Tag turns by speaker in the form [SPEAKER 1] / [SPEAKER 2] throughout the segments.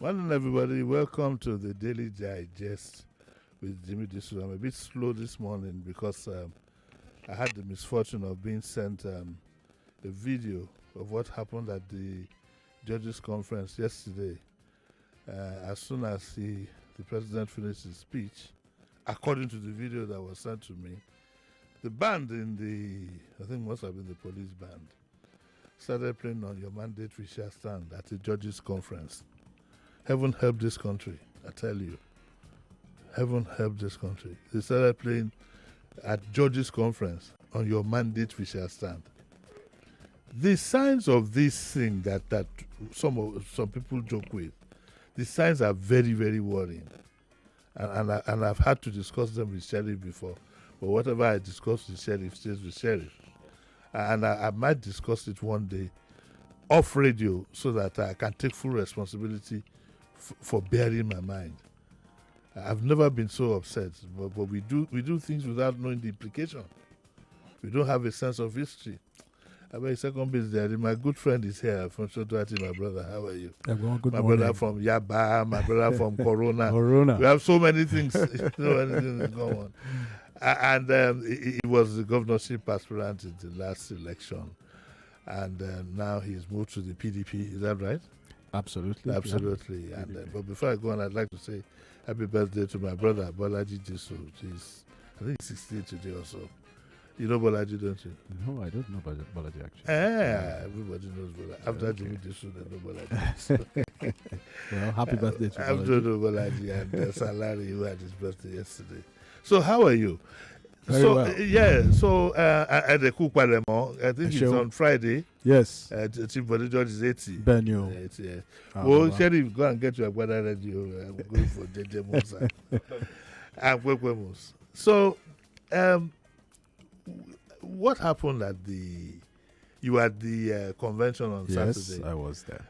[SPEAKER 1] Morning, everybody. Welcome to the Daily Digest with Jimi Disu. I'm a bit slow this morning because I had the misfortune of being sent a video of what happened at the judges' conference yesterday. As soon as the president finished his speech, according to the video that was sent to me, the band I think must have been the police band, started playing On Your Mandate We Shall Stand at the judges' conference. Heaven help this country, I tell you. Heaven help this country. They started playing at judges' conference, On Your Mandate We Shall Stand. The signs of this thing that some people joke with, the signs are very, very worrying. And I've had to discuss them with Sheriff before. But whatever I discuss with Sheriff stays with Sheriff. And I might discuss it one day off radio so that I can take full responsibility for bearing my mind. I've never been so upset, but we do things without knowing the implication. We don't have a sense of history. I'm a second base there. My good friend is here from Shotuati, my brother. How are you?
[SPEAKER 2] Good
[SPEAKER 1] my
[SPEAKER 2] morning.
[SPEAKER 1] Brother from Yaba, my brother from Corona.
[SPEAKER 2] Corona.
[SPEAKER 1] We have so many things, going on. And he was the governorship aspirant in the last election. And now he's moved to the PDP. Is that right?
[SPEAKER 2] Absolutely.
[SPEAKER 1] Absolutely.
[SPEAKER 2] Yeah.
[SPEAKER 1] And but before I go on, I'd like to say happy birthday to my brother, Bolaji Disu. I think he's 68 today or so. You know Bolaji, don't you?
[SPEAKER 2] No, I don't know about Bolaji actually.
[SPEAKER 1] Everybody knows Bolaji. After Jimi Disu, they know Bolaji.
[SPEAKER 2] Well, happy birthday to
[SPEAKER 1] Bolaji.
[SPEAKER 2] Bolaji.
[SPEAKER 1] Bolaji and Salari, who had his birthday yesterday. So how are you?
[SPEAKER 2] Very well.
[SPEAKER 1] Yeah, so at the Kukwaremo, I think it's on Friday.
[SPEAKER 2] Yes.
[SPEAKER 1] Chief Body George is 80.
[SPEAKER 2] Benio.
[SPEAKER 1] 80, yeah. Well, Sheriff, go and get your brother ready. I'm going for JJ Musa and Kwekwemus. So, what happened at you were at the convention on Saturday?
[SPEAKER 2] Yes, I was there.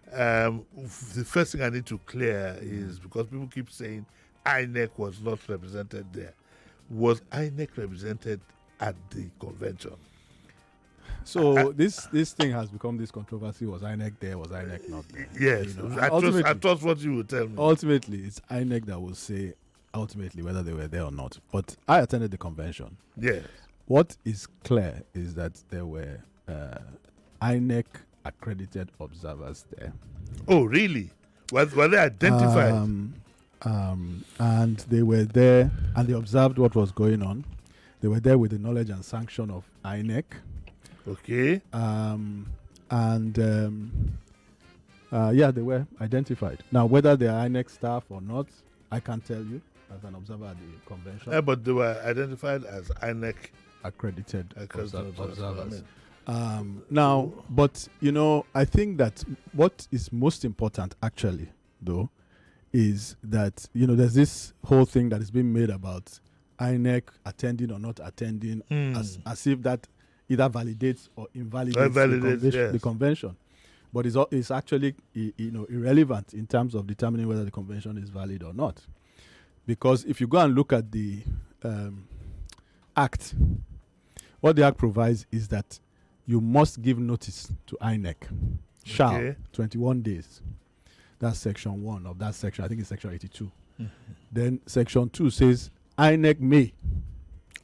[SPEAKER 1] The first thing I need to clear is because people keep saying INEC was not represented there. Was INEC represented at the convention?
[SPEAKER 2] So this thing has become this controversy. Was INEC there? Was INEC not there?
[SPEAKER 1] Yes.
[SPEAKER 2] You know,
[SPEAKER 1] I trust what you would tell me.
[SPEAKER 2] Ultimately, it's INEC that will say ultimately whether they were there or not. But I attended the convention.
[SPEAKER 1] Yes.
[SPEAKER 2] What is clear is that there were INEC accredited observers there.
[SPEAKER 1] Oh, really? Were they identified?
[SPEAKER 2] And they were there and they observed what was going on. They were there with the knowledge and sanction of INEC.
[SPEAKER 1] Okay.
[SPEAKER 2] They were identified. Now, whether they are INEC staff or not, I can't tell you as an observer at the convention.
[SPEAKER 1] Yeah, but they were identified as INEC
[SPEAKER 2] accredited observers.
[SPEAKER 1] Now,
[SPEAKER 2] but I think that what is most important actually, though, is that there's this whole thing that is being made about INEC attending or not attending, as if that either validates or invalidates the convention. But it's actually irrelevant in terms of determining whether the convention is valid or not, because if you go and look at the Act, what the Act provides is that you must give notice to INEC. Shall 21 days. That's section 1 of that section. I think it's section 82. Mm-hmm. Then section 2 says INEC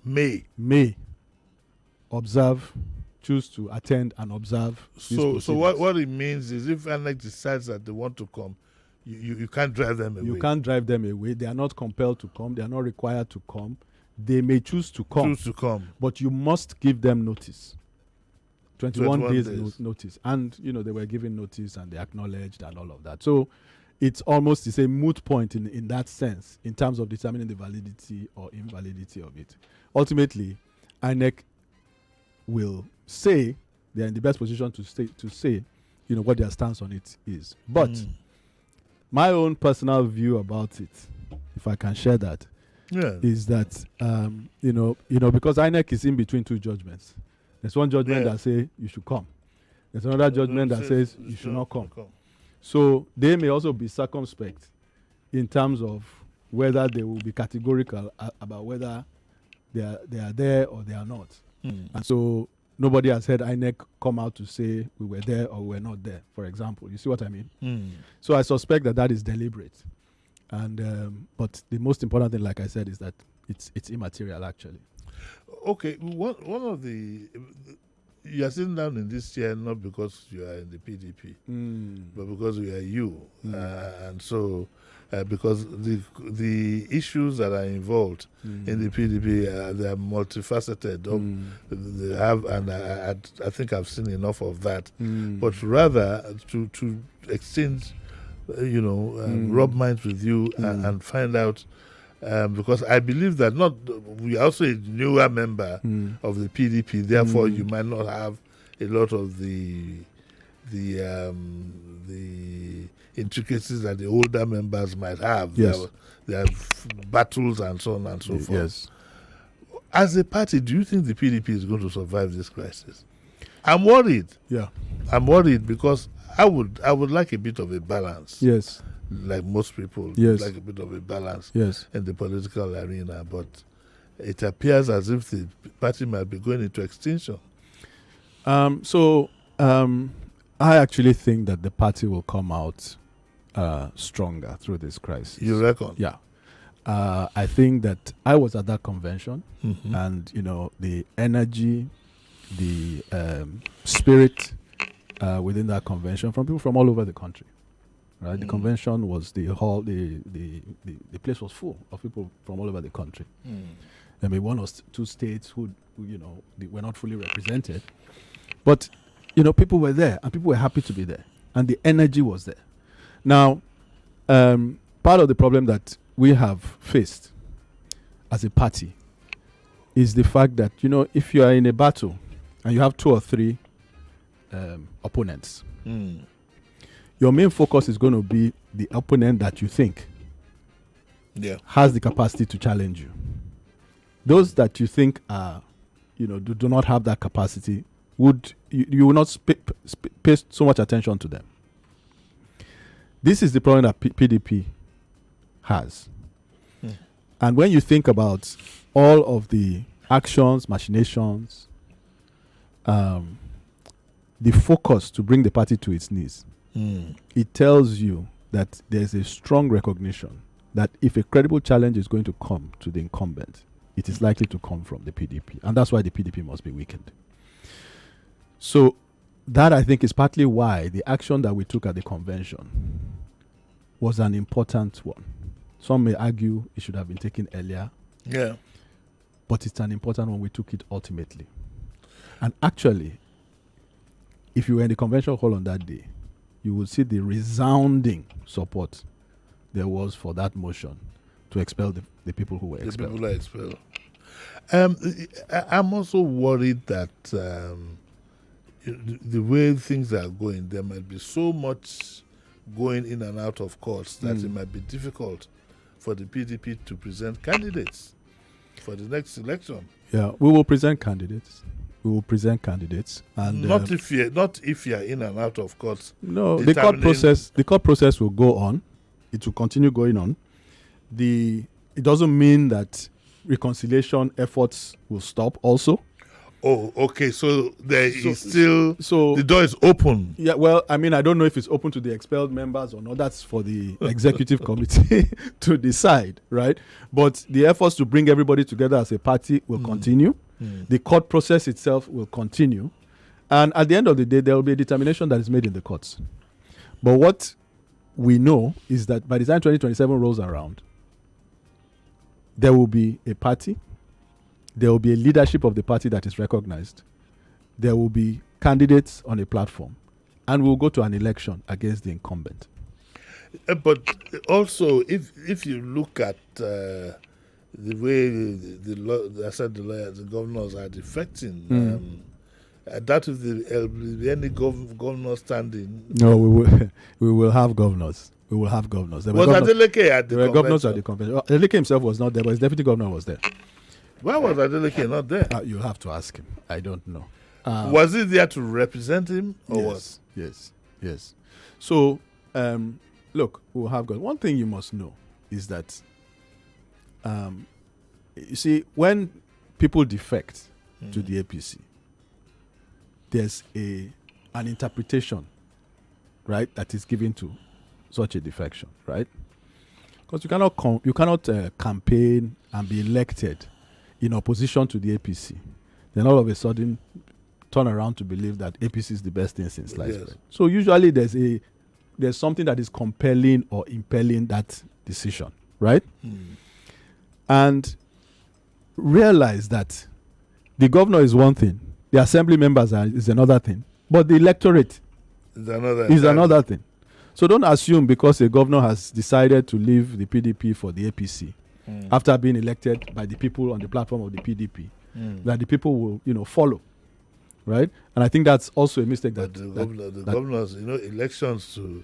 [SPEAKER 2] may observe, choose to attend and observe.
[SPEAKER 1] So what it means is if INEC decides that they want to come, you can't drive them away.
[SPEAKER 2] You can't drive them away. They are not compelled to come. They are not required to come. They may choose to come. But you must give them notice. 21 days notice. And, they were given notice and they acknowledged and all of that. So it's almost a moot point in that sense, in terms of determining the validity or invalidity of it. Ultimately, INEC will say they're in the best position to say, what their stance on it is. But my own personal view about it, if I can share that, is that, because INEC is in between two judgments. There's one judgment that says you should come. There's another judgment that says you should not come. So they may also be circumspect in terms of whether they will be categorical about whether they are there or they are not. And so Nobody has heard INEC come out to say we were there or we were not there, for example. You see what I mean? So I suspect that is deliberate. And but the most important thing, like I said, is that it's immaterial, actually.
[SPEAKER 1] Okay, one of the you are sitting down in this chair not because you are in the PDP, but because we are you, and so because the issues that are involved in the PDP they are multifaceted. They have, and I think I've seen enough of that. But rather to exchange, rub minds with you and find out. Because I believe that we are also a newer member of the PDP, therefore you might not have a lot of the intricacies that the older members might have.
[SPEAKER 2] Yes.
[SPEAKER 1] There are battles and so on and so forth.
[SPEAKER 2] Yes.
[SPEAKER 1] As a party, do you think the PDP is going to survive this crisis? I'm worried.
[SPEAKER 2] Yeah.
[SPEAKER 1] I'm worried because I would like a bit of a balance.
[SPEAKER 2] Yes.
[SPEAKER 1] Like most people,
[SPEAKER 2] yes.
[SPEAKER 1] like a bit of a balance
[SPEAKER 2] yes.
[SPEAKER 1] in the political arena, but it appears as if the party might be going into extinction.
[SPEAKER 2] I actually think that the party will come out stronger through this crisis.
[SPEAKER 1] You reckon?
[SPEAKER 2] Yeah. I think that I was at that convention, and the energy, the spirit within that convention from people from all over the country. Right, the convention was the hall. The place was full of people from all over the country. I mean, one or two states who they were not fully represented, but people were there and people were happy to be there, and the energy was there. Now, part of the problem that we have faced as a party is the fact that if you are in a battle and you have 2 or 3 opponents. Your main focus is going to be the opponent that you think has the capacity to challenge you. Those that you think are, do not have that capacity, you will not pay so much attention to them. This is the problem that PDP has. And when you think about all of the actions, machinations, the focus to bring the party to its knees, it tells you that there's a strong recognition that if a credible challenge is going to come to the incumbent, it is likely to come from the PDP. And that's why the PDP must be weakened. So that, I think, is partly why the action that we took at the convention was an important one. Some may argue it should have been taken earlier.
[SPEAKER 1] Yeah.
[SPEAKER 2] But it's an important one. We took it ultimately. And actually, if you were in the convention hall on that day, you will see the resounding support there was for that motion to expel the people who were expelled.
[SPEAKER 1] The people are expelled. I'm also worried that the way things are going, there might be so much going in and out of courts that it might be difficult for the PDP to present candidates for the next election. Yeah,
[SPEAKER 2] we will present candidates. And
[SPEAKER 1] not if you're in and out of courts.
[SPEAKER 2] No, the court process will go on. It will continue going on. It doesn't mean that reconciliation efforts will stop also.
[SPEAKER 1] Oh, okay. So the door is open.
[SPEAKER 2] Yeah, well, I mean, I don't know if it's open to the expelled members or not. That's for the executive committee to decide, right? But the efforts to bring everybody together as a party will continue. The court process itself will continue. And at the end of the day, there will be a determination that is made in the courts. But what we know is that by the time 2027 rolls around, there will be a party, there will be a leadership of the party that is recognized, there will be candidates on a platform, and we'll go to an election against the incumbent.
[SPEAKER 1] But also, if you look at the way the governors are defecting, that if there will be any governor standing.
[SPEAKER 2] No, we will have governors. We will have governors.
[SPEAKER 1] Was Adeleke at the convention?
[SPEAKER 2] Governors at the convention. Adeleke himself was not there, but his deputy governor was there.
[SPEAKER 1] Why was Adeleke not there?
[SPEAKER 2] You'll have to ask him. I don't know.
[SPEAKER 1] Was he there to represent him, or
[SPEAKER 2] yes, what? Yes. So, look, we'll have governors. One thing you must know is that, you see, when people defect to the APC, there's an interpretation, right, that is given to such a defection, right? Because you cannot campaign and be elected in opposition to the APC, then all of a sudden turn around to believe that APC is the best thing since sliced bread. So usually there's something that is compelling or impelling that decision, right? And realize that the governor is one thing, the assembly members is another thing, but the electorate is another thing. So don't assume because a governor has decided to leave the PDP for the APC after being elected by the people on the platform of the PDP that the people will, follow, right? And I think that's also a mistake.
[SPEAKER 1] But the governors, elections to.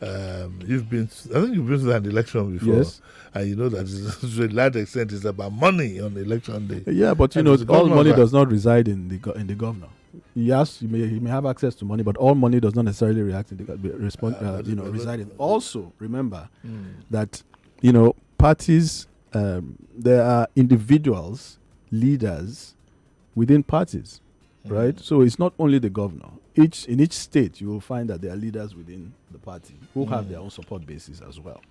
[SPEAKER 1] I think you've been to an election before,
[SPEAKER 2] yes,
[SPEAKER 1] and you know that to a large extent it's about money on election day.
[SPEAKER 2] Yeah, but all money does not reside in the governor. Yes, he may have access to money, but all money does not necessarily reside in. Also, remember that parties, there are individuals, leaders within parties, right? So it's not only the governor. In each state, you will find that there are leaders within the party who have their own support bases as well.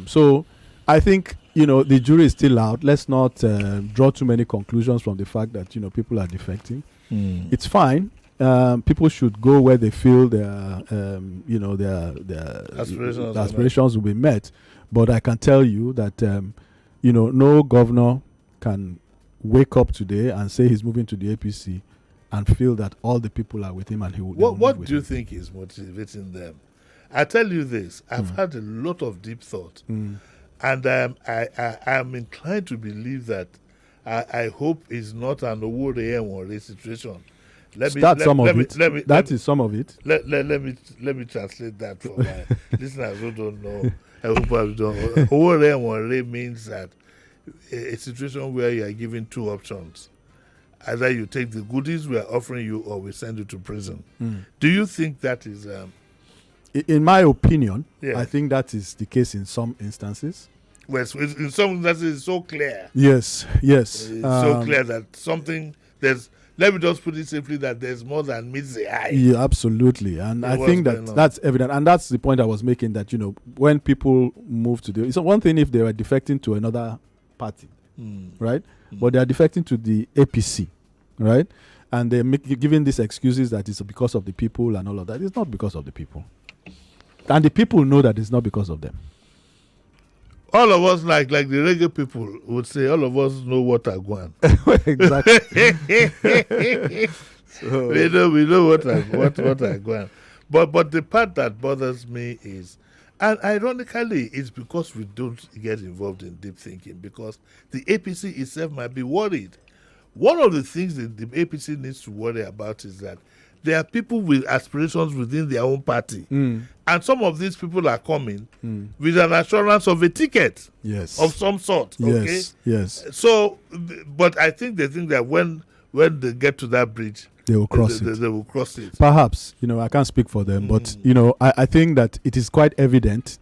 [SPEAKER 2] So I think the jury is still out. Let's not draw too many conclusions from the fact that people are defecting. It's fine. People should go where they feel their aspirations will be met. But I can tell you that no governor can wake up today and say he's moving to the APC and feel that all the people are with him and he will.
[SPEAKER 1] What do you think is motivating them? I tell you this: I've had a lot of deep thought, and I am inclined to believe that I hope it's not an Owore situation. That is some of it. Let me translate that for my listeners who don't know. I hope I don't. Owore means that a situation where you are given two options. Either you take the goodies we are offering you or we send you to prison. Do you think that is...
[SPEAKER 2] in my opinion, I think that is the case in some instances.
[SPEAKER 1] Well, in some instances it's so clear.
[SPEAKER 2] Yes.
[SPEAKER 1] It's so clear that something... Let me just put it simply that there's more than meets the eye.
[SPEAKER 2] Yeah, absolutely. And I think that's evident. And that's the point I was making, that, when people move to it's one thing if they were defecting to another party, right? But they are defecting to the APC, right? And they're giving these excuses that it's because of the people and all of that. It's not because of the people. And the people know that it's not because of them.
[SPEAKER 1] All of us, like the reggae people would say, all of us know what I want.
[SPEAKER 2] Exactly.
[SPEAKER 1] So we know what I want. But the part that bothers me is, and ironically, it's because we don't get involved in deep thinking, because the APC itself might be worried. One of the things that the APC needs to worry about is that there are people with aspirations within their own party. And some of these people are coming with an assurance of a ticket of some sort.
[SPEAKER 2] Yes.
[SPEAKER 1] So, but I think they think that when they get to that bridge,
[SPEAKER 2] they will cross it.
[SPEAKER 1] They will cross it.
[SPEAKER 2] Perhaps, I can't speak for them, but, I think that it is quite evident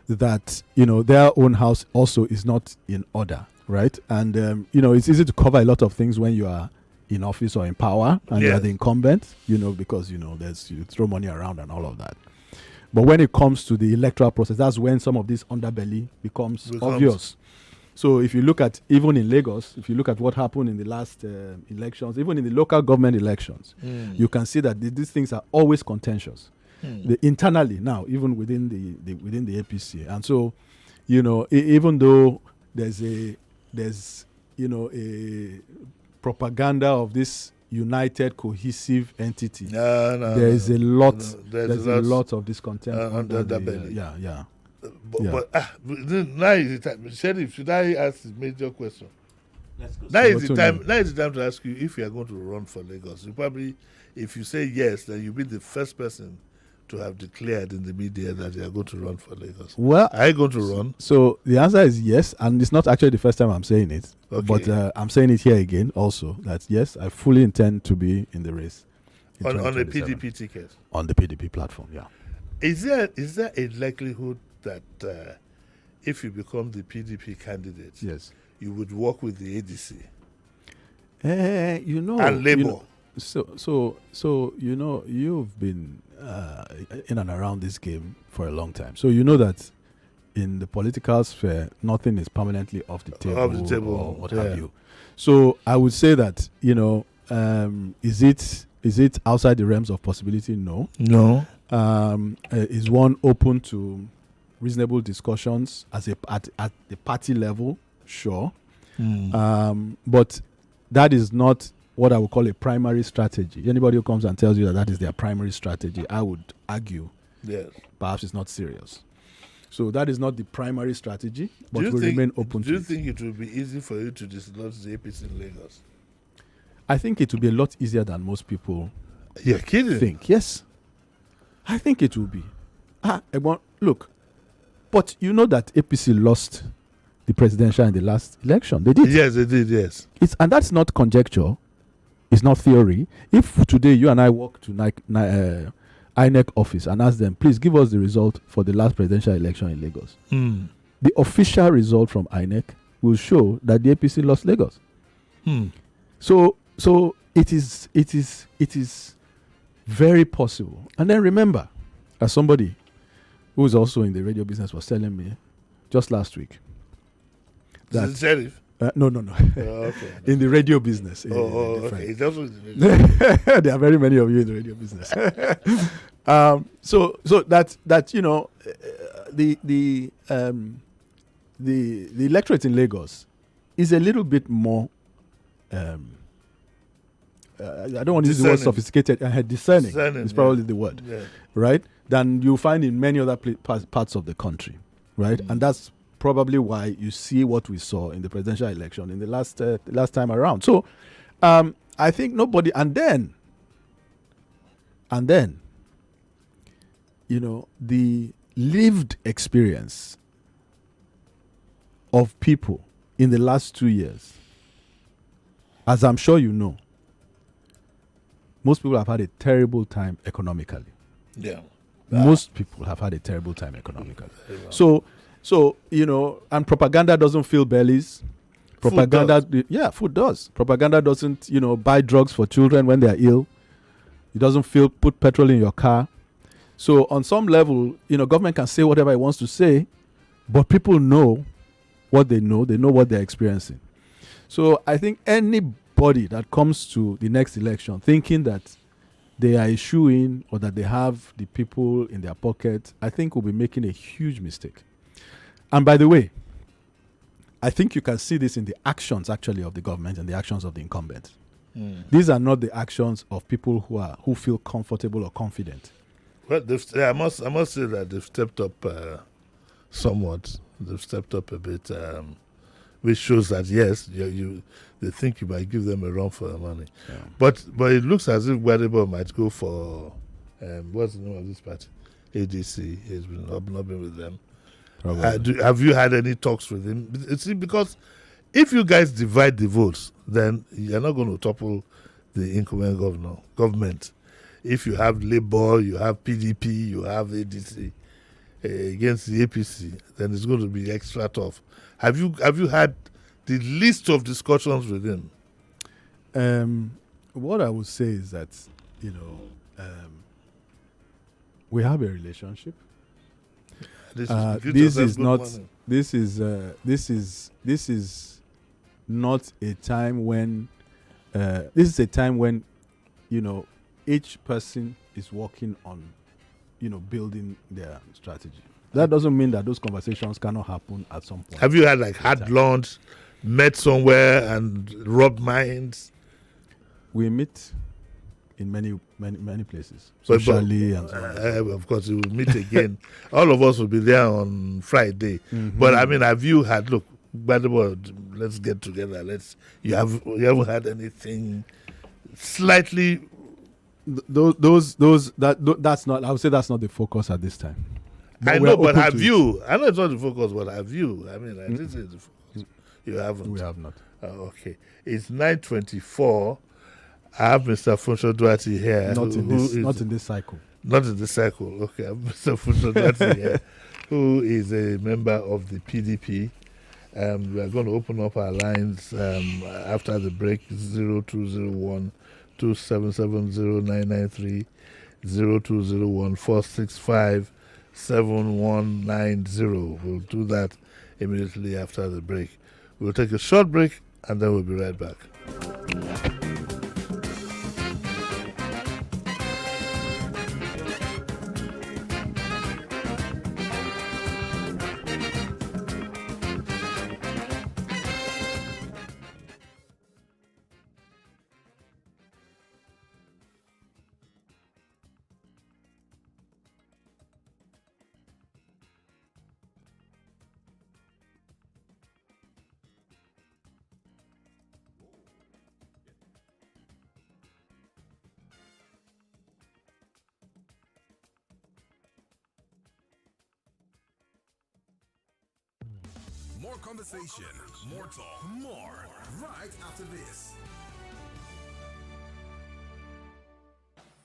[SPEAKER 2] that, their own house also is not in order, right? And, it's easy to cover a lot of things when you are in office or in power and you are the incumbent, because, you throw money around and all of that. But when it comes to the electoral process, that's when some of this underbelly becomes obvious. So if you look at, even in Lagos, if you look at what happened in the last elections, even in the local government elections, you can see that these things are always contentious. Internally now, even within the APC. And so, even though there's a propaganda of this united, cohesive entity, there is a lot of discontent under the belly.
[SPEAKER 1] But now is the time. Sheriff, should I ask the major question? Now is the time to ask you if you are going to run for Lagos. You probably, if you say yes, then you'll be the first person to have declared in the media that you are going to run for Lagos.
[SPEAKER 2] Well,
[SPEAKER 1] are you going to run?
[SPEAKER 2] So the answer is yes, and it's not actually the first time I'm saying it. Okay. But I'm saying it here again also, that yes, I fully intend to be in the race.
[SPEAKER 1] On the PDP ticket?
[SPEAKER 2] On the PDP platform, yeah.
[SPEAKER 1] Is there a likelihood that if you become the PDP candidate,
[SPEAKER 2] yes,
[SPEAKER 1] you would work with the ADC?
[SPEAKER 2] And
[SPEAKER 1] Labour?
[SPEAKER 2] So you know, you've been in and around this game for a long time. So you know that in the political sphere, nothing is permanently off the table, or what have you. So I would say that, you know, is it outside the realms of possibility? No. Is one open to reasonable discussions at the party level? Sure. But that is not what I would call a primary strategy. Anybody who comes and tells you that is their primary strategy, I would argue, perhaps it's not serious. So that is not the primary strategy, but we remain open to it.
[SPEAKER 1] Do you think it will be easy for you to dislodge the APC in Lagos?
[SPEAKER 2] I think it will be a lot easier than most people
[SPEAKER 1] think.
[SPEAKER 2] Yes. I think it will be. Look, but you know that APC lost the presidential in the last election. They did.
[SPEAKER 1] Yes, they did, yes.
[SPEAKER 2] And that's not conjecture. It's not theory. If today you and I walk to INEC office and ask them, please give us the result for the last presidential election in Lagos. The official result from INEC will show that the APC lost Lagos. So it is very possible. And then remember, as somebody who is also in the radio business was telling me just last week, that
[SPEAKER 1] is it Sheriff?
[SPEAKER 2] No.
[SPEAKER 1] Okay.
[SPEAKER 2] In the radio business.
[SPEAKER 1] Okay. It's also in the radio.
[SPEAKER 2] There are very many of you in the radio business. So that you know, the electorate in Lagos is a little bit more. I don't want to use the word sophisticated. Discerning is probably the word, right? Than you find in many other parts of the country, right? And that's probably why you see what we saw in the presidential election in the last time around. So I think nobody, and then you know, the lived experience of people in the last 2 years, as I'm sure you know, most people have had a terrible time economically. Most people have had a terrible time economically. So, you know, and propaganda doesn't fill bellies. Propaganda, food does. Propaganda doesn't, you know, buy drugs for children when they are ill. It doesn't put petrol in your car. So on some level, you know, government can say whatever it wants to say, but people know what they know. They know what they're experiencing. So I think anybody that comes to the next election thinking that they are issuing or that they have the people in their pocket, I think will be making a huge mistake. And by the way, I think you can see this in the actions actually of the government and the actions of the incumbents. These are not the actions of people who feel comfortable or confident.
[SPEAKER 1] Well, I must say that they've stepped up somewhat. They've stepped up a bit, which shows that yes, they think you might give them a run for their money. But it looks as if Gbadebo might go for what's the name of this party? ADC. He's not been with them. Have you had any talks with him? See, because if you guys divide the votes, then you're not going to topple the incumbent government. If you have Labour, you have PDP, you have ADC against the APC, then it's going to be extra tough. Have you had the list of discussions with him?
[SPEAKER 2] What I would say is that, you know, we have a relationship. This is not a time when this is a time when, you know, each person is working on, you know, building their strategy. That doesn't mean that those conversations cannot happen at some point.
[SPEAKER 1] Have you had lunch, met somewhere and rubbed minds?
[SPEAKER 2] We meet in many places, socially and so on.
[SPEAKER 1] Of course, we will meet again. All of us will be there on Friday. But I mean, have you had let's get together. You haven't had anything slightly.
[SPEAKER 2] That's not. I would say that's not the focus at this time.
[SPEAKER 1] But I know, but have you? I know it's not the focus, but have you? I mean, this is the focus. You haven't.
[SPEAKER 2] We have not.
[SPEAKER 1] Okay, it's 9:24. I have Mr. Funsho Duarte here.
[SPEAKER 2] Not in this cycle.
[SPEAKER 1] Not in this cycle. Okay, I have Mr. Funsho Duarte here, who is a member of the PDP. We are going to open up our lines after the break. 0201 0770 0201 465 7190. We'll do that immediately after the break. We'll take a short break and then we'll be right back.
[SPEAKER 3] More conversation, more talk, more right after this.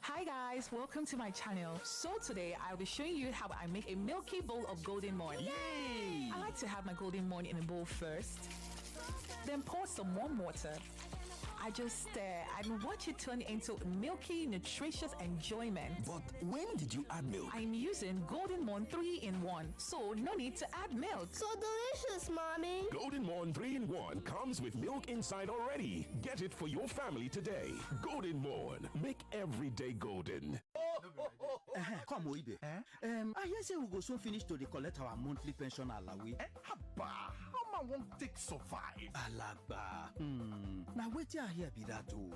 [SPEAKER 4] Hi guys, welcome to my channel. So today I'll be showing you how I make a milky bowl of golden morn.
[SPEAKER 3] Yay!
[SPEAKER 4] I like to have my golden morn in a bowl first, then pour some warm water. I just stir and watch it turn into milky, nutritious enjoyment.
[SPEAKER 3] But when did you add milk?
[SPEAKER 4] I'm using Golden Morn 3-in-1, so no need to add milk.
[SPEAKER 5] So delicious, Mommy.
[SPEAKER 3] Golden Morn 3-in-1 comes with milk inside already. Get it for your family today. Golden Morn. Make every day golden.
[SPEAKER 6] Come Oibe. I hear say we go soon finish to collect our monthly pension alawi.
[SPEAKER 3] Haba, how man won't take survive?
[SPEAKER 6] Alagba. Now wait till I hear be that too.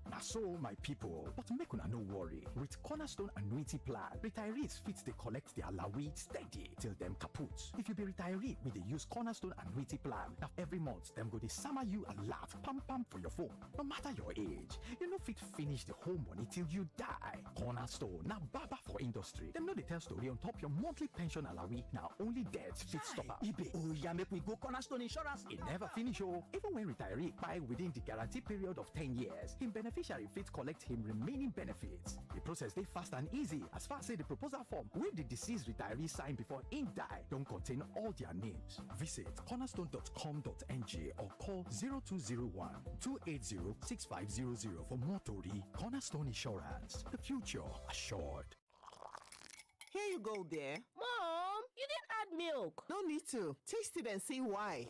[SPEAKER 7] Now so, my people, but make una no worry. With Cornerstone Annuity Plan, retirees fit they collect their alawi steady till them kaput. If you be retiree, we they use Cornerstone Annuity Plan. Now every month, them go they summer you a lot, pam pam for your phone. No matter your age, you know fit finish the whole money till you die. Cornerstone, now baba for industry. Them know they tell story on top your monthly pension alawi. Now only death fit stop her.
[SPEAKER 6] Ibe, oh yeah, make we go Cornerstone Insurance.
[SPEAKER 7] It never finish, oh. Even when retiree buy within the guarantee period of 10 years, him beneficiary fit collect him remaining benefits. The process they fast and easy as far as the proposal form with the deceased retiree sign before he die don't contain all their names. Visit cornerstone.com.ng or call 0201 280 6500 for more Tori. Cornerstone Insurance, the future assured.
[SPEAKER 8] Here you go, dear.
[SPEAKER 5] Mom, you didn't add milk.
[SPEAKER 8] No need to. Taste it and see why.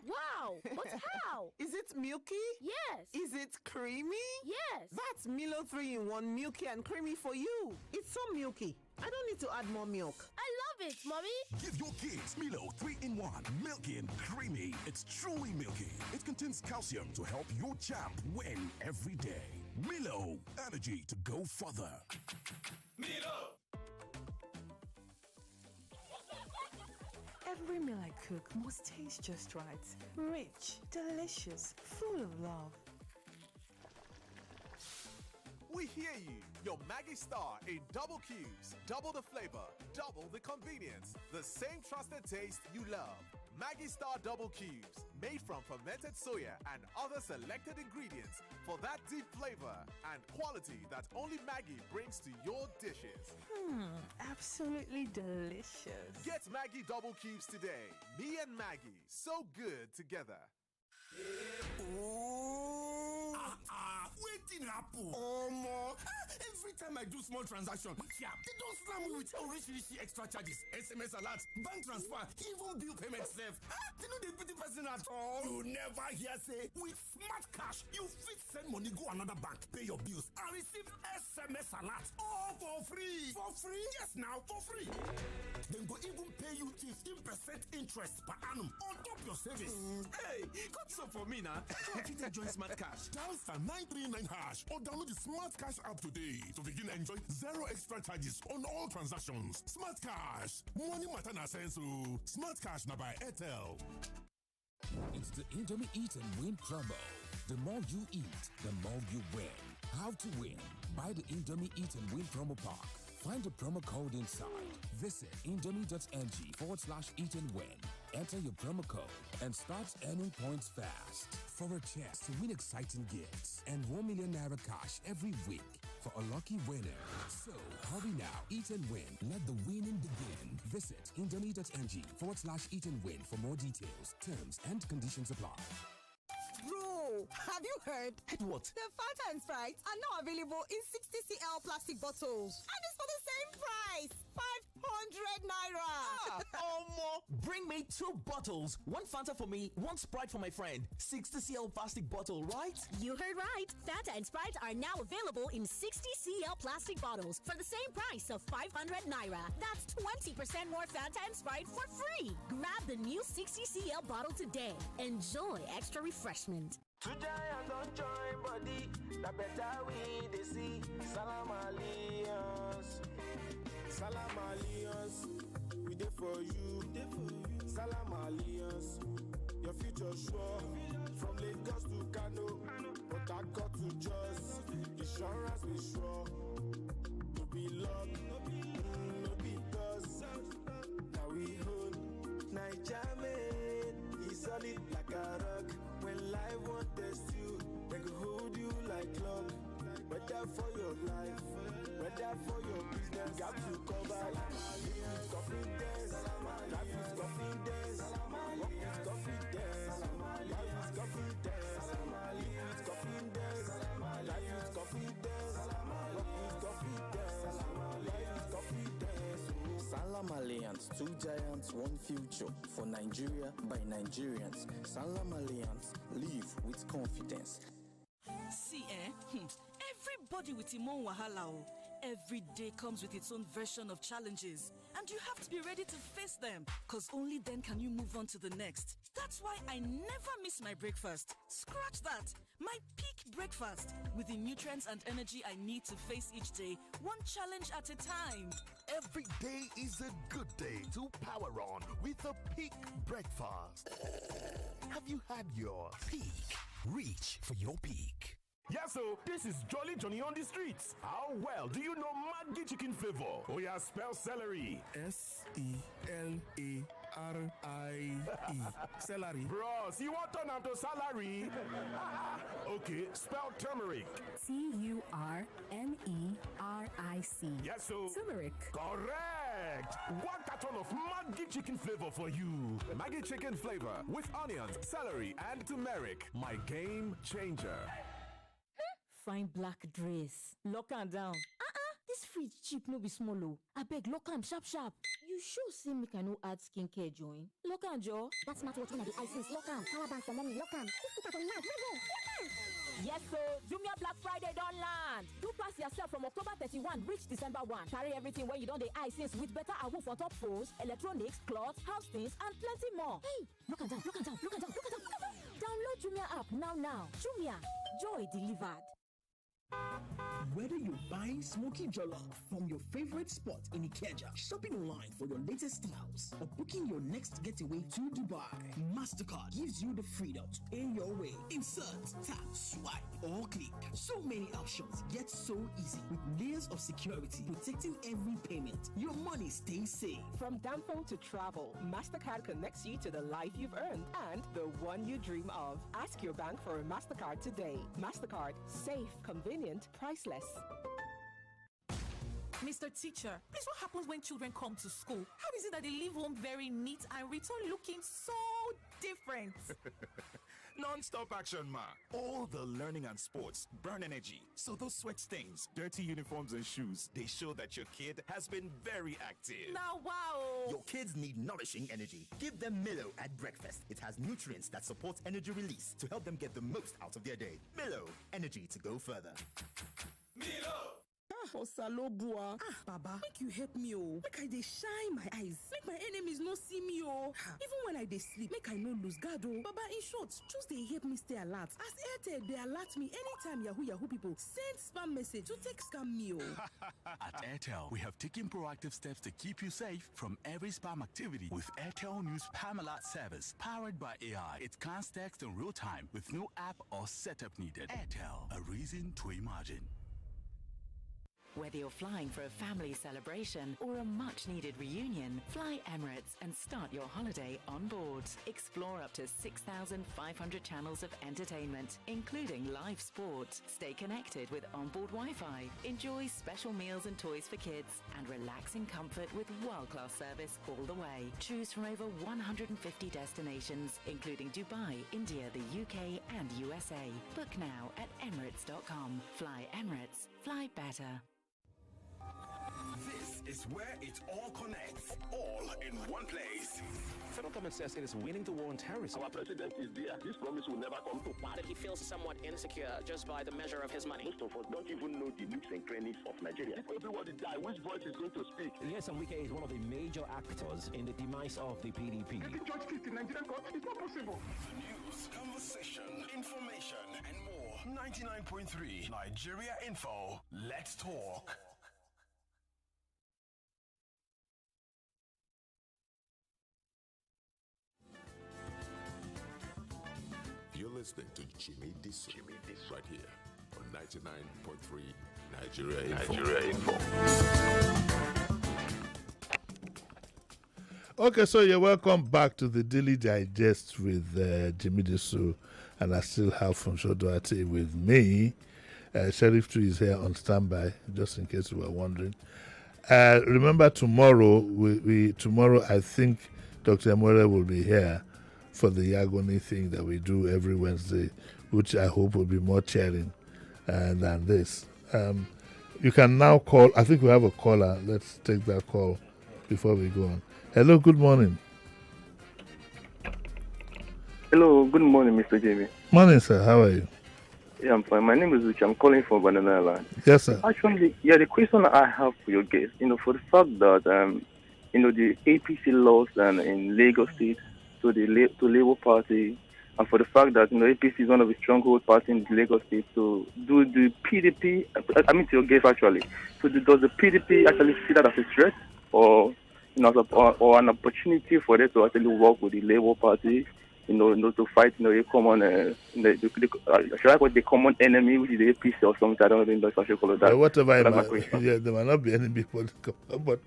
[SPEAKER 5] Wow, but how?
[SPEAKER 8] Is it milky?
[SPEAKER 5] Yes.
[SPEAKER 8] Is it creamy?
[SPEAKER 5] Yes.
[SPEAKER 8] That's Milo 3-in-1 milky and creamy for you. It's so milky. I don't need to add more milk.
[SPEAKER 5] I love it, Mommy.
[SPEAKER 3] Give your kids Milo 3-in-1, milky and creamy. It's truly milky. It contains calcium to help your champ win every day. Milo, energy to go further. Milo!
[SPEAKER 4] Every meal I cook must taste just right. Rich, delicious, full of love.
[SPEAKER 9] We hear you. Your Maggie Star in double cubes. Double the flavor, double the convenience. The same trusted taste you love. Maggie Star Double Cubes. Made from fermented soya and other selected ingredients for that deep flavor and quality that only Maggie brings to your dishes.
[SPEAKER 4] Absolutely delicious.
[SPEAKER 9] Get Maggie Double Cubes today. Me and Maggie, so good together.
[SPEAKER 3] Waiting happen. Omo, every time I do small transaction, they don't slam me with originally extra charges, SMS alerts, bank transfer, even bill payment safe. They know they put the person at all. You never hear say with Smart Cash, you fit send money go another bank, pay your bills, and receive SMS alerts all for free. For free? Yes, now for free. Then go even pay you 15% interest per annum on top your savings.
[SPEAKER 6] Hey, got some for me now. If you enjoy Smart Cash.
[SPEAKER 3] Dial *939# or download the Smart Cash app today to begin enjoy zero extra charges on all transactions. Smart Cash, money matter na sense. Smart Cash na by Airtel.
[SPEAKER 10] It's the Indomie Eat and Win promo. The more you eat, the more you win. How to win? Buy the Indomie Eat and Win promo pack. Find the promo code inside. Visit indomie.ng/eat and win. Enter your promo code and start earning points fast for a chance to win exciting gifts and 1 million naira cash every week for a lucky winner. So hurry now, eat and win. Let the winning begin. Visit indomie.ng/eat and win for more details. Terms and conditions apply.
[SPEAKER 8] Bro, have
[SPEAKER 11] Have you heard?
[SPEAKER 12] Heard what?
[SPEAKER 11] The Fanta and Sprite are now available in 60cl plastic bottles. And it's for the same price. 500 naira.
[SPEAKER 12] Bring me 2 bottles. 1 Fanta for me, 1 Sprite for my friend. 60cl plastic bottle, right?
[SPEAKER 13] You heard right. Fanta and Sprite are now available in 60cl plastic bottles for the same price of 500 naira. That's 20% more Fanta and Sprite for free. Grab the new 60cl bottle today. Enjoy extra refreshment.
[SPEAKER 14] Today I don't join body. The better we they see. Salam alliance. Salam alliance. We there for you. Salam alliance. Your future sure. From Lagos to Kano. Port Harcourt to Jos. Insurance we sure. No be luck. No be dust. Now we hold. Naija made. He's solid like a rock. When life won't test you, they can hold you like clock. Whether for your life, whether for your business, got to cover. Life is confidence. Life is confidence. Work is confidence. Life is confidence. Live with confidence. Life is confidence. Work is confidence. Life is confidence.
[SPEAKER 15] Salam Alliance, 2 giants, 1 future. For Nigeria, by Nigerians. Salam Alliance, live with confidence.
[SPEAKER 16] See, everybody with him own wahala. Every day comes with its own version of challenges, and you have to be ready to face them, because only then can you move on to the next. That's why I never miss my breakfast. Scratch that. My peak breakfast, with the nutrients and energy I need to face each day, one challenge at a time.
[SPEAKER 17] Every day is a good day to power on with a peak breakfast. Have you had your peak? Reach for your peak.
[SPEAKER 18] Yes, so this is Jolly Johnny on the streets. How well do you know Maggi chicken flavor? Oh yeah, spell celery.
[SPEAKER 3] Celery. Celery.
[SPEAKER 18] Bros, you want turn out to salary? Okay, spell turmeric.
[SPEAKER 19] Turmeric.
[SPEAKER 18] Yes, so
[SPEAKER 19] turmeric.
[SPEAKER 18] Correct. 1 carton of Maggi chicken flavor for you.
[SPEAKER 9] Maggi chicken flavor with onions, celery, and turmeric. My game changer.
[SPEAKER 20] Fine black dress. Lock am down. This fridge cheap no be small o. Abeg lock am sharp sharp. You sure say make I no add skincare join? Lock am Joe.
[SPEAKER 21] That's not what the ice is. Lock am. Power bank for mommy. Lock am.
[SPEAKER 20] Yes, so Jumia Black Friday don't land. Do pass yourself from October 31 reach December 1. Carry everything where you don't the ice with better awoof on top phones, electronics, clothes, house things, and plenty more.
[SPEAKER 21] Hey, look at that.
[SPEAKER 20] Download Jumia app now. Jumia, joy delivered.
[SPEAKER 22] Whether you're buying smoky jollof from your favorite spot in Ikeja, shopping online for your latest styles, or booking your next getaway to Dubai, MasterCard gives you the freedom to pay your way. Insert, tap, swipe, or click. So many options, yet so easy. With layers of security protecting every payment, your money stays safe.
[SPEAKER 23] From dumb phone to travel, MasterCard connects you to the life you've earned and the one you dream of. Ask your bank for a MasterCard today. MasterCard, safe, convenient, priceless.
[SPEAKER 4] Mr. Teacher, please, what happens when children come to school? How is it that they leave home very neat and return looking so different?
[SPEAKER 24] Non-stop action, ma. All the learning and sports burn energy. So those sweat stains, dirty uniforms and shoes, they show that your kid has been very active.
[SPEAKER 4] Now, wow.
[SPEAKER 25] Your kids need nourishing energy. Give them Milo at breakfast. It has nutrients that support energy release to help them get the most out of their day. Milo, energy to go further.
[SPEAKER 14] Milo!
[SPEAKER 6] Osalobua. Baba, make you help me, make I dey shine my eyes, make my enemies no see me, even when I dey sleep, make I no lose guard, Baba, in short, just dey help me stay alert. As Airtel, they alert me anytime Yahoo people send spam message to take scam me,
[SPEAKER 26] At Airtel, we have taken proactive steps to keep you safe from every spam activity with Airtel News Spam Alert service, powered by AI. It can't text in real time with no app or setup needed. Airtel, a reason to imagine.
[SPEAKER 1] Whether you're flying for a family celebration or a much-needed reunion, fly Emirates and start your holiday on board. Explore up to 6,500 channels of entertainment, including live sport. Stay connected with onboard Wi-Fi. Enjoy special meals and toys for kids and relax in comfort with world-class service all the way. Choose from over 150 destinations, including Dubai, India, the UK and USA. Book now at Emirates.com. Fly Emirates. Fly better.
[SPEAKER 18] This is where it all connects, all in one place.
[SPEAKER 2] Federal government says it is winning the war on terrorism.
[SPEAKER 5] Our president is there. This promise will never come to pass.
[SPEAKER 7] He feels somewhat insecure just by the measure of his money.
[SPEAKER 5] Most of us don't even know the nooks and crannies of Nigeria. If everybody die, which voice is going to speak?
[SPEAKER 2] Yes, and Wike is one of the major actors in the demise of the PDP.
[SPEAKER 5] Getting George Kiss in Nigerian court is not possible.
[SPEAKER 18] News, conversation, information, and more. 99.3 Nigeria Info. Let's talk.
[SPEAKER 10] You're listening to Jimi Disu right here on 99.3 Nigeria Info.
[SPEAKER 19] Okay, so you're welcome back to the Daily Digest with Jimi Disu, and I still have Funso Duarte with me. Sheriff 2 is here on standby, just in case you were wondering. Remember tomorrow, tomorrow I think Dr. Amore will be here for the agony thing that we do every Wednesday, which I hope will be more cheering than this. You can now call. I think we have a caller. Let's take that call before we go on. Hello, good morning.
[SPEAKER 27] Hello, good morning, Mr. Jamie.
[SPEAKER 19] Morning, sir. How are you?
[SPEAKER 27] Yeah, I'm fine. My name is Rich. I'm calling from Banana Island.
[SPEAKER 19] Yes, sir.
[SPEAKER 27] Actually, the question I have for your guest, for the fact that, the APC lost in Lagos State to Labour Party, and for the fact that APC is one of the stronghold parties in Lagos State. So, do the PDP? I mean, to your guest actually. So, does the PDP actually see that as a threat, or or an opportunity for them to actually work with the Labour Party? To fight, a common, the common enemy, which is the APC or something. I don't really know if I should call it that.
[SPEAKER 19] Yeah, whatever. There might not be any people, but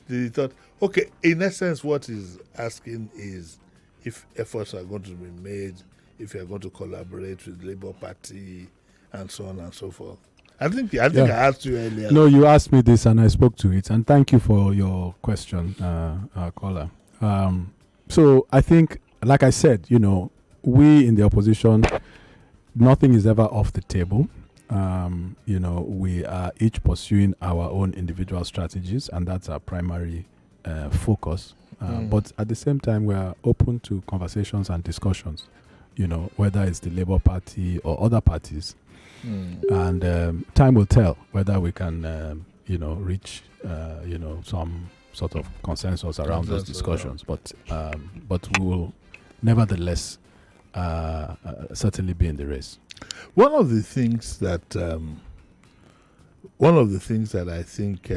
[SPEAKER 19] they thought, okay, in essence, what he's asking is if efforts are going to be made, if you are going to collaborate with Labour Party, and so on and so forth. I think I asked you earlier.
[SPEAKER 28] No, you asked me this, and I spoke to it, and thank you for your question, caller. So I think, like I said, we in the opposition, nothing is ever off the table. We are each pursuing our own individual strategies, and that's our primary focus. But at the same time, we are open to conversations and discussions, whether it's the Labour Party or other parties. And time will tell whether we can, reach, some sort of consensus around those discussions. But we will nevertheless certainly be in the race.
[SPEAKER 19] One of the things that I think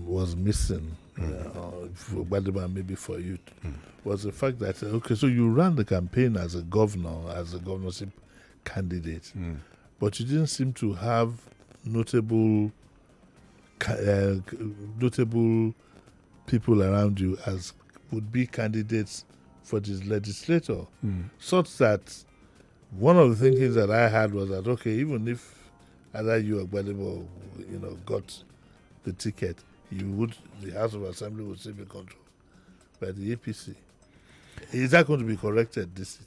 [SPEAKER 19] was missing, for Badaba, maybe for you, was the fact that so you ran the campaign as a governor, as a governorship candidate, but you didn't seem to have notable people around you as would be candidates for this legislature, such that one of the thinkings that I had was that, okay, even if either you or Gbadebo, got the ticket, the House of Assembly would still be controlled by the APC. Is that going to be corrected this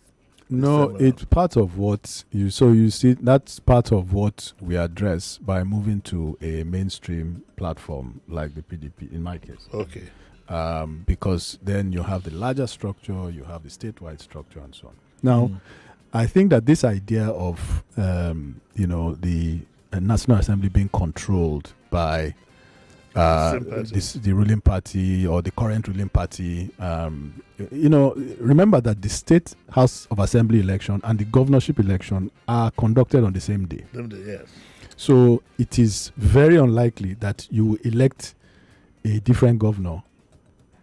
[SPEAKER 28] No, it's part of what you see, that's part of what we address by moving to a mainstream platform like the PDP, in my case.
[SPEAKER 19] Okay.
[SPEAKER 28] Because then you have the larger structure, you have the statewide structure, and so on. Now, I think that this idea of, the National Assembly being controlled by the ruling party or the current ruling party, remember that the State House of Assembly election and the governorship election are conducted on the same day.
[SPEAKER 19] Yes.
[SPEAKER 28] So it is very unlikely that you will elect a different governor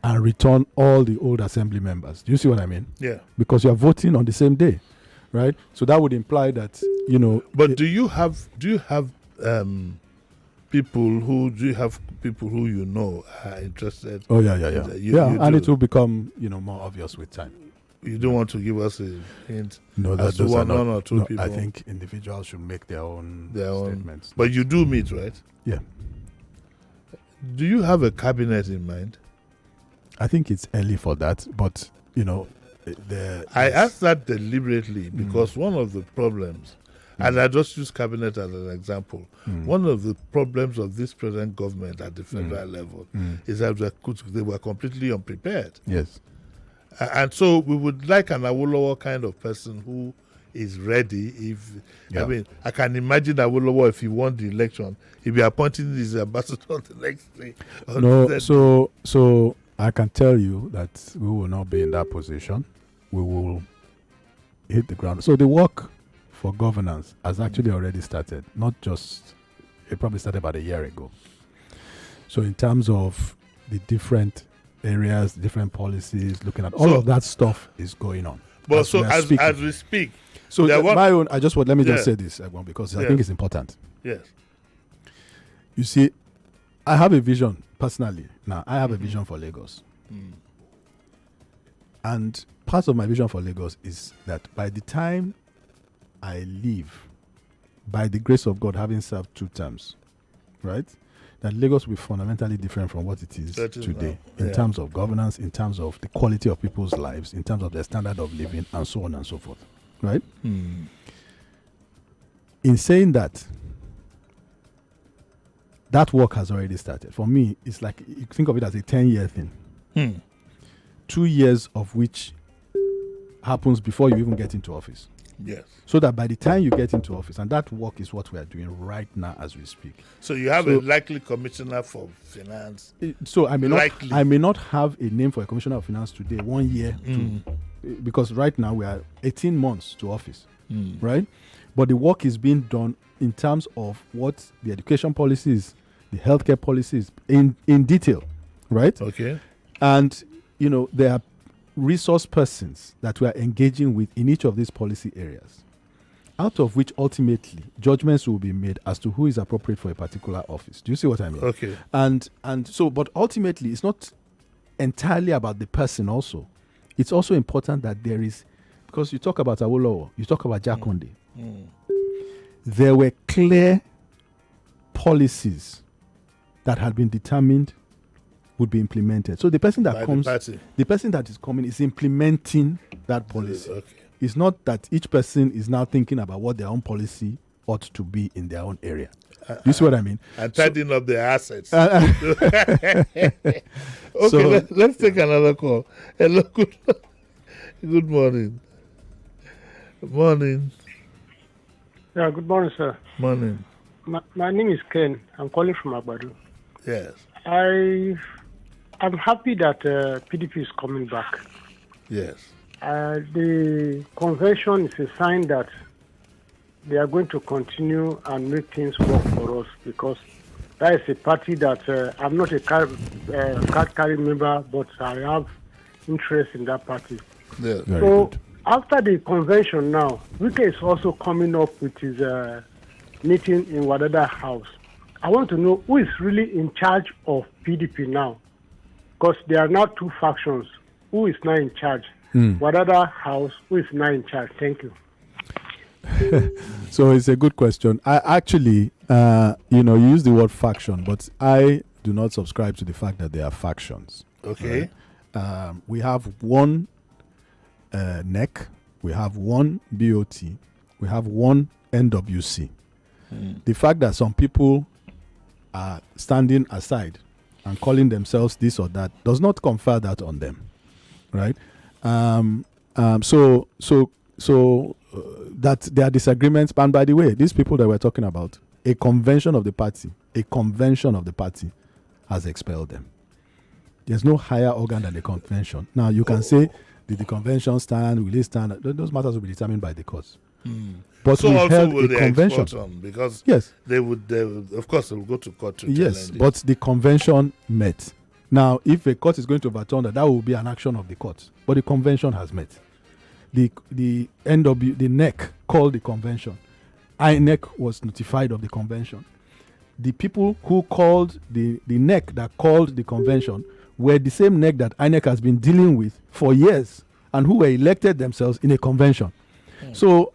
[SPEAKER 28] and return all the old assembly members. Do you see what I mean?
[SPEAKER 19] Yeah.
[SPEAKER 28] Because you are voting on the same day, right? So that would imply that,
[SPEAKER 19] But do you have people who do you have people who you know are interested?
[SPEAKER 28] Oh yeah. And it will become more obvious with time.
[SPEAKER 19] You don't want to give us a hint?
[SPEAKER 28] No,
[SPEAKER 19] as to one or two people.
[SPEAKER 28] I think individuals should make their own statements.
[SPEAKER 19] But you do meet, right?
[SPEAKER 28] Yeah.
[SPEAKER 19] Do you have a cabinet in mind?
[SPEAKER 28] I think it's early for that, but
[SPEAKER 19] I asked that deliberately because one of the problems, and I just use cabinet as an example, one of the problems of this present government at the federal level is that they were completely unprepared.
[SPEAKER 28] Yes.
[SPEAKER 19] And so we would like an Awolowo kind of person who is ready. I can imagine Awolowo, if he won the election, he'd be appointing his ambassador the next day.
[SPEAKER 28] No, so I can tell you that we will not be in that position. We will hit the ground. So the work for governance has actually already started. It probably started about a year ago. So in terms of the different areas, different policies, looking at all of that stuff is going on.
[SPEAKER 19] But as we speak.
[SPEAKER 28] So let me just say this, Egbon, because I think it's important.
[SPEAKER 19] Yes.
[SPEAKER 28] You see, I have a vision personally. Now, I have a vision for Lagos. And part of my vision for Lagos is that by the time I leave, by the grace of God, having served 2 terms, right? That Lagos will be fundamentally different from what it is today in terms of governance, in terms of the quality of people's lives, in terms of their standard of living, and so on and so forth. Right? In saying that, that work has already started. For me, it's like, you think of it as a 10-year thing. 2 years of which happens before you even get into office.
[SPEAKER 19] Yes.
[SPEAKER 28] So that by the time you get into office, and that work is what we are doing right now as we speak.
[SPEAKER 19] So you have a likely commissioner for finance.
[SPEAKER 28] So I may not have a name for a commissioner of finance today, 1 year, because right now we are 18 months to office, right? But the work is being done in terms of what the education policies, the healthcare policies, in detail, right?
[SPEAKER 19] Okay.
[SPEAKER 28] And there are resource persons that we are engaging with in each of these policy areas, out of which ultimately judgments will be made as to who is appropriate for a particular office. Do you see what I mean?
[SPEAKER 19] Okay.
[SPEAKER 28] And so, but ultimately, it's not entirely about the person also. It's also important that there is, because you talk about Awolowo, you talk about Jakonde. There were clear policies that had been determined would be implemented. So the person that the person that is coming is implementing that policy.
[SPEAKER 19] Okay.
[SPEAKER 28] It's not that each person is now thinking about what their own policy ought to be in their own area. You see what I mean?
[SPEAKER 19] And tidying up their assets. Okay, let's take another call. Hello, good morning. Morning.
[SPEAKER 3] Yeah, good morning, sir.
[SPEAKER 19] Morning.
[SPEAKER 3] My name is Ken. I'm calling from Agbado.
[SPEAKER 19] Yes.
[SPEAKER 3] I'm happy that PDP is coming back.
[SPEAKER 19] Yes.
[SPEAKER 3] The convention is a sign that they are going to continue and make things work for us, because that is a party that I'm not a card carrying member, but I have interest in that party.
[SPEAKER 19] Yeah.
[SPEAKER 3] So after the convention now, Wike is also coming up with his meeting in Wadada House. I want to know who is really in charge of PDP now, because there are now 2 factions. Who is now in charge? Wadada House, who is now in charge? Thank you.
[SPEAKER 28] So it's a good question. I actually, you use the word faction, but I do not subscribe to the fact that there are factions.
[SPEAKER 19] Okay.
[SPEAKER 28] Right? We have one NEC, we have one BOT, we have one NWC. The fact that some people are standing aside and calling themselves this or that does not confer that on them, right? So that there are disagreements. And by the way, these people that we're talking about, a convention of the party has expelled them. There's no higher organ than the convention. Now you can say, did the convention stand? Will it stand? Those matters will be determined by the courts. But
[SPEAKER 19] so
[SPEAKER 28] we
[SPEAKER 19] also
[SPEAKER 28] held
[SPEAKER 19] will
[SPEAKER 28] a
[SPEAKER 19] they
[SPEAKER 28] convention
[SPEAKER 19] because
[SPEAKER 28] yes,
[SPEAKER 19] they would of course they will go to court to
[SPEAKER 28] yes,
[SPEAKER 19] challenge it.
[SPEAKER 28] but the convention met. Now, if a court is going to overturn that will be an action of the court. But the convention has met. The NEC called the convention. INEC was notified of the convention. The people who called the NEC that called the convention were the same NEC that INEC has been dealing with for years and who were elected themselves in a convention. So,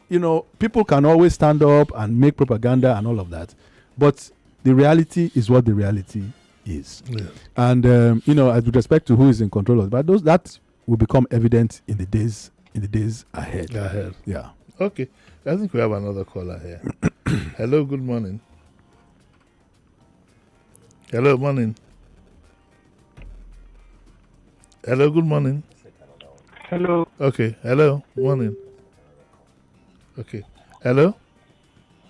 [SPEAKER 28] people can always stand up and make propaganda and all of that. But the reality is what the reality is.
[SPEAKER 19] Yeah.
[SPEAKER 28] And, as with respect to who is in control of it, but that will become evident in the days ahead. Yeah.
[SPEAKER 19] Okay. I think we have another caller here. Hello, good morning. Hello, morning. Hello, good morning.
[SPEAKER 3] Hello.
[SPEAKER 19] Okay. Hello, morning. Okay. Hello?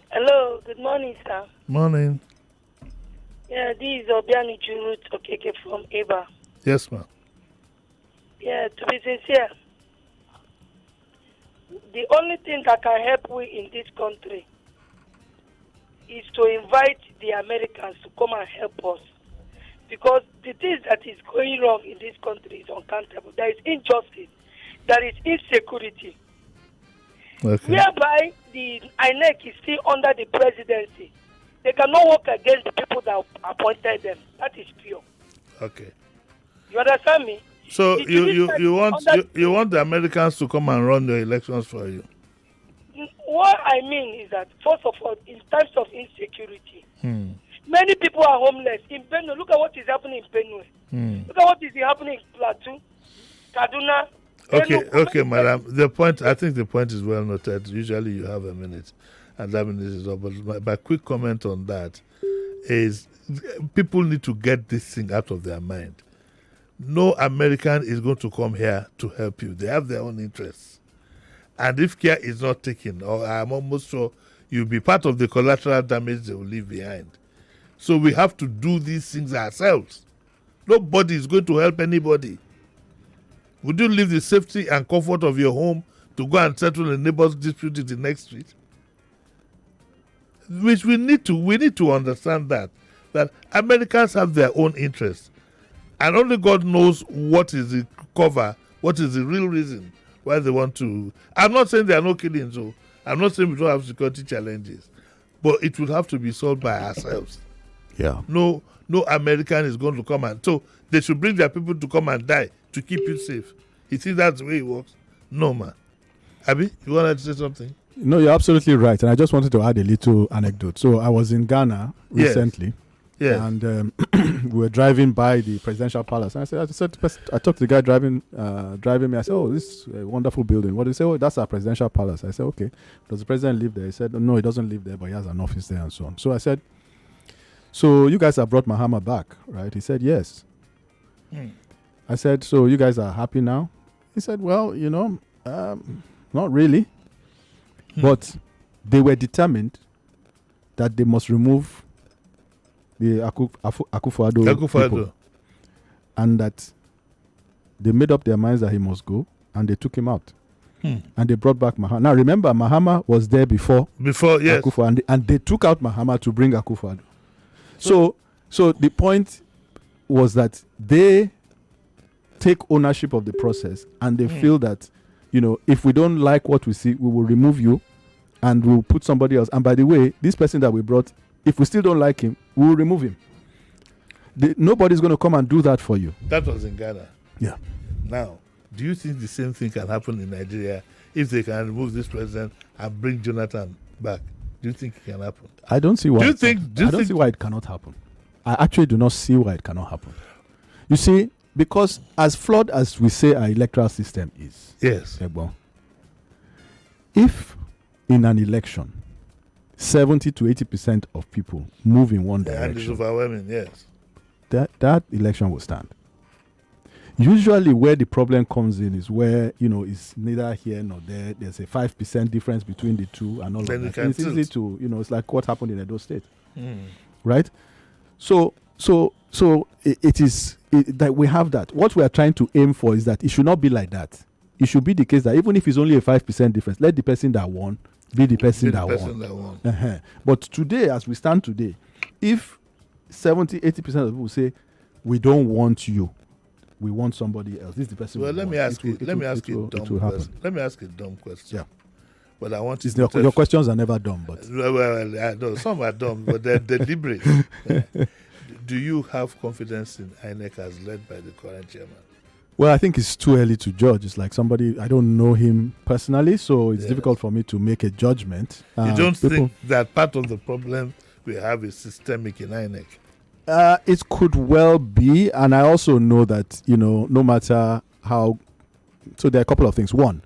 [SPEAKER 8] Hello, good morning, sir.
[SPEAKER 19] Morning.
[SPEAKER 8] Yeah, this is Obiani Jurut Okeke from Eba.
[SPEAKER 19] Yes, ma'am.
[SPEAKER 8] Yeah, to be sincere, the only thing that can help we in this country is to invite the Americans to come and help us. Because the things that is going wrong in this country is uncountable. There is injustice. There is insecurity.
[SPEAKER 19] Okay.
[SPEAKER 8] Whereby the INEC is still under the presidency. They cannot work against the people that appointed them. That is pure.
[SPEAKER 19] Okay.
[SPEAKER 8] You understand me?
[SPEAKER 19] So you want the Americans to come and run the elections for you?
[SPEAKER 8] What I mean is that, first of all, in terms of insecurity, many people are homeless. In Benue, look at what is happening in Benue. Look at what is happening in Plateau, Kaduna.
[SPEAKER 19] Okay, madam. I think the point is well noted. Usually you have a minute, and that minute is up. But my quick comment on that is people need to get this thing out of their mind. No American is going to come here to help you. They have their own interests. And if care is not taken, or I'm almost sure you'll be part of the collateral damage they will leave behind. So we have to do these things ourselves. Nobody is going to help anybody. Would you leave the safety and comfort of your home to go and settle a neighbor's dispute in the next street? Which we need to understand that Americans have their own interests. And only God knows what is the cover, what is the real reason why they want to. I'm not saying there are no killings, so I'm not saying we don't have security challenges. But it will have to be solved by ourselves.
[SPEAKER 28] Yeah.
[SPEAKER 19] No American is going to come and so they should bring their people to come and die to keep you safe. You think that's the way it works? No, man. Abi, you wanted to say something?
[SPEAKER 28] No, you're absolutely right. And I just wanted to add a little anecdote. So I was in Ghana recently.
[SPEAKER 19] Yes.
[SPEAKER 28] And we were driving by the presidential palace. And I talked to the guy driving me. I said, "Oh, this is a wonderful building." What do you say? "Oh, that's our presidential palace." I said, "Okay. Does the president live there?" He said, "No, he doesn't live there, but he has an office there and so on." So I said, "So you guys have brought Mahama back, right?" He said, "Yes." I said, "So you guys are happy now?" He said, "Well, not really. But they were determined that they must remove the Akufo-Addo people, and that they made up their minds that he must go, and they took him out, and they brought back Mahama. Now remember, Mahama was there before
[SPEAKER 19] yes,
[SPEAKER 28] Akufo, and they took out Mahama to bring Akufo-Addo. So the point was that they take ownership of the process, and they feel that if we don't like what we see, we will remove you, and we'll put somebody else. And by the way, this person that we brought, if we still don't like him, we will remove him. Nobody's going to come and do that for you.
[SPEAKER 19] That was in Ghana.
[SPEAKER 28] Yeah.
[SPEAKER 19] Now, do you think the same thing can happen in Nigeria if they can remove this president and bring Jonathan back? Do you think it can happen?
[SPEAKER 28] I don't see why.
[SPEAKER 19] I don't
[SPEAKER 28] see why it cannot happen. I actually do not see why it cannot happen. You see, because as flawed as we say our electoral system is,
[SPEAKER 19] yes,
[SPEAKER 28] if in an election 70 to 80% of people move in one direction,
[SPEAKER 19] and it's overwhelming, yes,
[SPEAKER 28] that election will stand. Usually where the problem comes in is where it's neither here nor there. There's a 5% difference between the two and all of that. It's easy to it's like what happened in Edo State, right? So it is that we have that. What we are trying to aim for is that it should not be like that. It should be the case that even if it's only a 5% difference, let the person that won be the person that won. But today, as we stand today, if 70-80% of people say we don't want you, we want somebody else, this is the person.
[SPEAKER 19] Well, let me ask you a dumb question.
[SPEAKER 28] Yeah.
[SPEAKER 19] But I want
[SPEAKER 28] your questions are never dumb, but
[SPEAKER 19] well, I know some are dumb, but they're deliberate. Do you have confidence in INEC as led by the current chairman?
[SPEAKER 28] Well, I think it's too early to judge. It's like somebody, I don't know him personally, so it's difficult for me to make a judgment.
[SPEAKER 19] You don't think that part of the problem we have is systemic in INEC?
[SPEAKER 28] It could well be, and I also know that, no matter how... So there are a couple of things. One,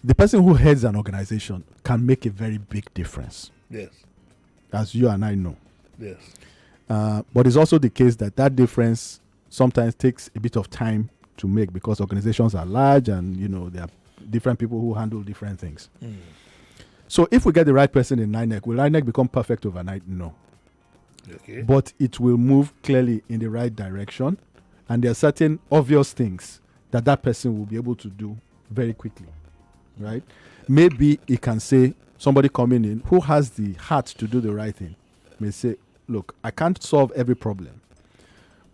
[SPEAKER 28] the person who heads an organization can make a very big difference.
[SPEAKER 19] Yes.
[SPEAKER 28] As you and I know.
[SPEAKER 19] Yes.
[SPEAKER 28] But it's also the case that difference sometimes takes a bit of time to make because organizations are large and, there are different people who handle different things. So if we get the right person in INEC, will INEC become perfect overnight? No.
[SPEAKER 19] Okay.
[SPEAKER 28] But it will move clearly in the right direction. And there are certain obvious things that person will be able to do very quickly. Right? Maybe it can say, somebody coming in who has the heart to do the right thing may say, look, I can't solve every problem.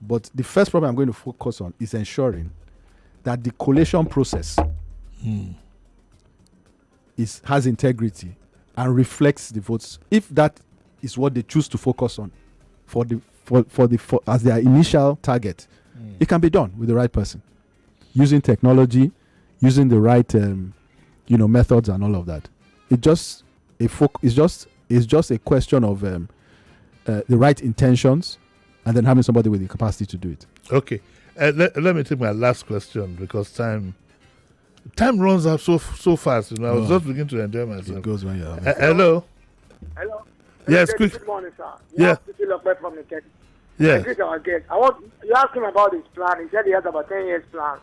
[SPEAKER 28] But the first problem I'm going to focus on is ensuring that the collation process has integrity and reflects the votes. If that is what they choose to focus on as their initial target, it can be done with the right person, using technology, using the right methods and all of that. It's just a question of the right intentions and then having somebody with the capacity to do it.
[SPEAKER 19] Okay. Let me take my last question because time runs out so fast. I was just beginning to enjoy myself.
[SPEAKER 28] It goes when you're
[SPEAKER 19] hello.
[SPEAKER 9] Hello.
[SPEAKER 19] Yes, quick.
[SPEAKER 9] Good morning, sir.
[SPEAKER 19] Yeah.
[SPEAKER 9] From the tech.
[SPEAKER 19] Yeah.
[SPEAKER 9] You asked him about his plan. He said he has about 10 years plan.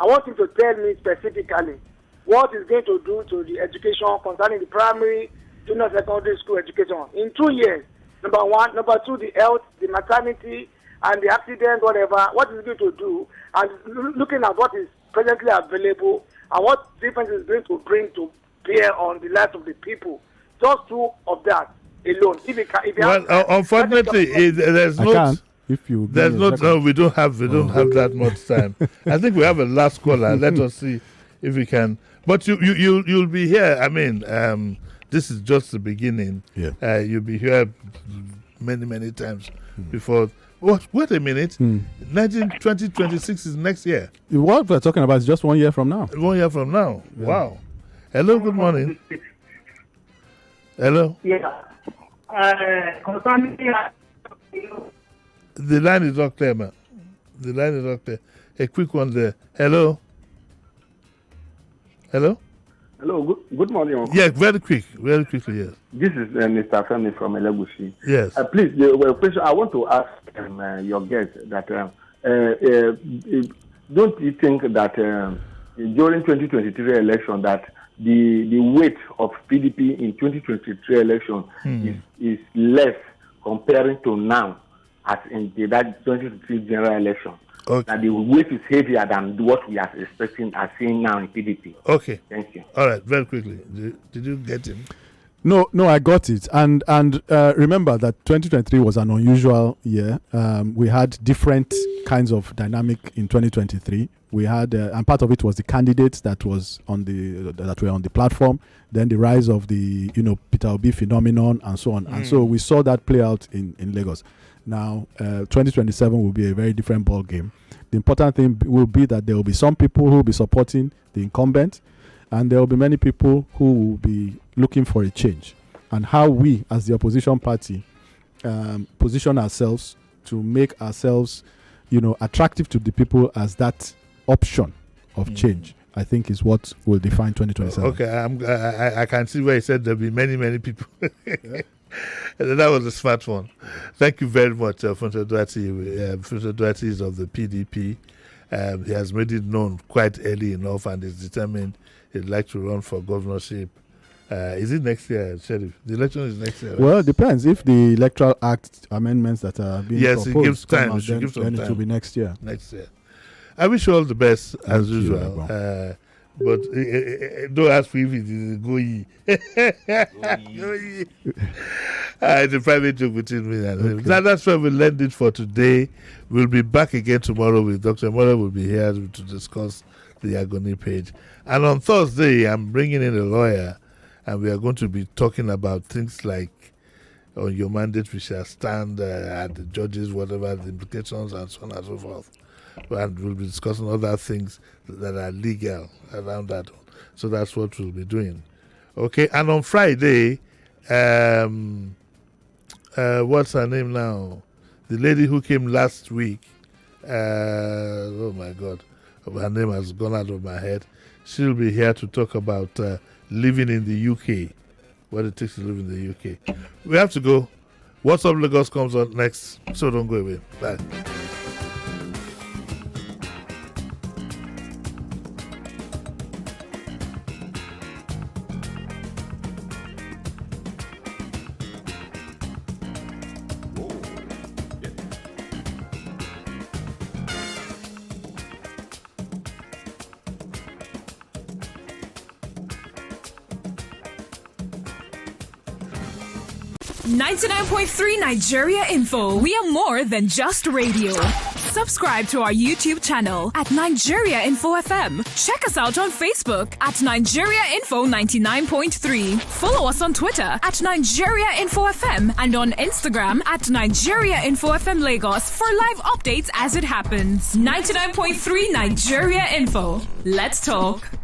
[SPEAKER 9] I want him to tell me specifically what he's going to do to the education concerning the primary, junior secondary school education in 2 years. Number one. Number two, the health, the maternity, and the accident, whatever. What is going to do, and looking at what is presently available and what difference is going to bring to bear on the lives of the people. Just two of that alone.
[SPEAKER 19] Unfortunately, there's no.
[SPEAKER 28] There's
[SPEAKER 19] not. No, we don't have that much time. I think we have a last caller. Let us see if we can. But you'll be here. I mean, this is just the beginning.
[SPEAKER 28] Yeah.
[SPEAKER 19] You'll be here many times before. Wait a minute. 2026 is next year.
[SPEAKER 28] What we're talking about is just 1 year from now.
[SPEAKER 19] 1 year from now. Yeah. Wow. Hello. Good morning. Hello.
[SPEAKER 9] Yeah.
[SPEAKER 19] The line is not clear, man. The line is not clear. A quick one there. Hello. Hello.
[SPEAKER 11] Hello. Good morning.
[SPEAKER 19] Yeah, very quickly. Yes.
[SPEAKER 11] This is Mr. Femi from Elegushi.
[SPEAKER 19] Yes.
[SPEAKER 11] Please, the question I want to ask your guest that don't you think that during 2023 election that the weight of PDP in 2023 election is less comparing to now as in that 2023 general election?
[SPEAKER 19] Okay.
[SPEAKER 11] That the weight is heavier than what we are expecting as seeing now in PDP.
[SPEAKER 19] Okay.
[SPEAKER 11] Thank you.
[SPEAKER 19] All right, very quickly. Did you get him?
[SPEAKER 28] No, I got it. And remember that 2023 was an unusual year. We had different kinds of dynamic in 2023. We had, and part of it was the candidates that was that were on the platform. Then the rise of the Peter Obi phenomenon and so on. And so we saw that play out in Lagos. Now, 2027 will be a very different ball game. The important thing will be that there will be some people who will be supporting the incumbent, and there will be many people who will be looking for a change. And how we, as the opposition party, position ourselves to make ourselves, attractive to the people as that option of change, I think is what will define 2027.
[SPEAKER 19] Okay, I can see where he said there'll be many people. That was a smart one. Thank you very much, Fonso Duarte. Fonso Duarte is of the PDP. He has made it known quite early enough and is determined he'd like to run for governorship. Is it next year, Sheriff? The election is next year. Right?
[SPEAKER 28] Well, it depends. If the Electoral Act amendments that are being proposed,
[SPEAKER 19] it gives time.
[SPEAKER 28] Then it will be next year.
[SPEAKER 19] Next year. I wish you all the best as usual. But don't ask me if it is Goyi. It's a private joke between me and him. That's where we'll end it for today. We'll be back again tomorrow with Dr. Mora will be here to discuss the Agony page. And on Thursday, I'm bringing in a lawyer and we are going to be talking about things like on your mandate we shall stand at the judges, whatever the implications and so on and so forth. And we'll be discussing other things that are legal around that. So that's what we'll be doing. Okay, and on Friday, what's her name now? The lady who came last week, oh my God, her name has gone out of my head. She'll be here to talk about living in the UK, what it takes to live in the UK. We have to go. What's Up Lagos comes on next, so don't go away. Bye.
[SPEAKER 12] 99.3 Nigeria Info. We are more than just radio. Subscribe to our YouTube channel at Nigeria Info FM. Check us out on Facebook at Nigeria Info 99.3. Follow us on Twitter at Nigeria Info FM and on Instagram at Nigeria Info FM Lagos for live updates as it happens. 99.3 Nigeria Info. Let's talk.